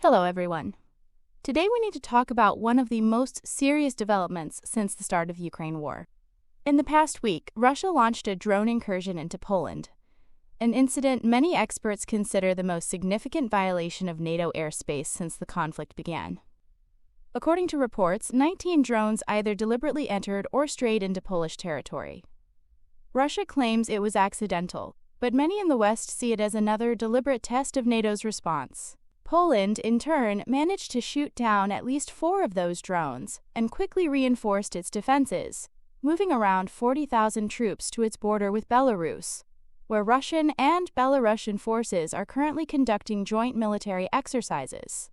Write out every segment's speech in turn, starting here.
Hello, everyone. Today we need to talk about one of the most serious developments since the start of the Ukraine war. In the past week, Russia launched a drone incursion into Poland, an incident many experts consider the most significant violation of NATO airspace since the conflict began. According to reports, 19 drones either deliberately entered or strayed into Polish territory. Russia claims it was accidental, but many in the West see it as another deliberate test of NATO's response. Poland, in turn, managed to shoot down at least 4 of those drones and quickly reinforced its defenses, moving around 40,000 troops to its border with Belarus, where Russian and Belarusian forces are currently conducting joint military exercises.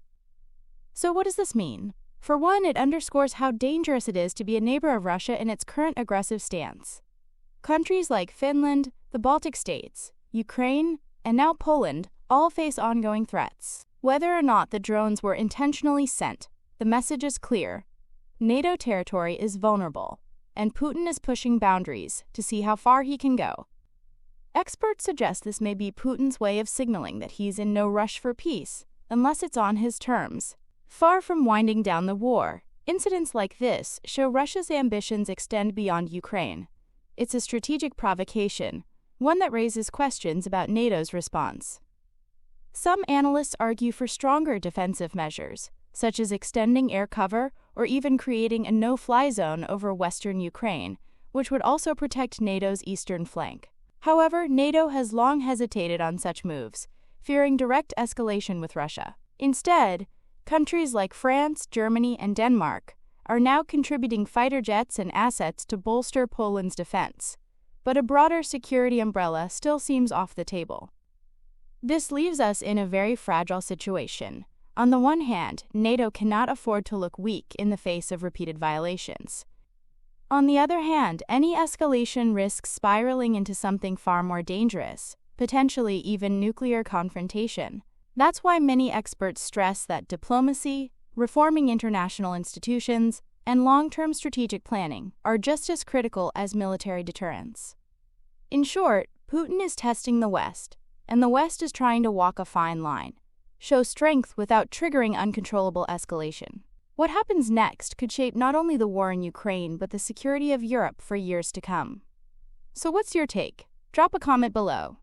So what does this mean? For one, it underscores how dangerous it is to be a neighbor of Russia in its current aggressive stance. Countries like Finland, the Baltic states, Ukraine, and now Poland all face ongoing threats. Whether or not the drones were intentionally sent, the message is clear. NATO territory is vulnerable, and Putin is pushing boundaries to see how far he can go. Experts suggest this may be Putin's way of signaling that he's in no rush for peace, unless it's on his terms. Far from winding down the war, incidents like this show Russia's ambitions extend beyond Ukraine. It's a strategic provocation, one that raises questions about NATO's response. Some analysts argue for stronger defensive measures, such as extending air cover or even creating a no-fly zone over western Ukraine, which would also protect NATO's eastern flank. However, NATO has long hesitated on such moves, fearing direct escalation with Russia. Instead, countries like France, Germany, and Denmark are now contributing fighter jets and assets to bolster Poland's defense, but a broader security umbrella still seems off the table. This leaves us in a very fragile situation. On the one hand, NATO cannot afford to look weak in the face of repeated violations. On the other hand, any escalation risks spiraling into something far more dangerous, potentially even nuclear confrontation. That's why many experts stress that diplomacy, reforming international institutions, and long-term strategic planning are just as critical as military deterrence. In short, Putin is testing the West, and the West is trying to walk a fine line, show strength without triggering uncontrollable escalation. What happens next could shape not only the war in Ukraine but the security of Europe for years to come. So what's your take? Drop a comment below.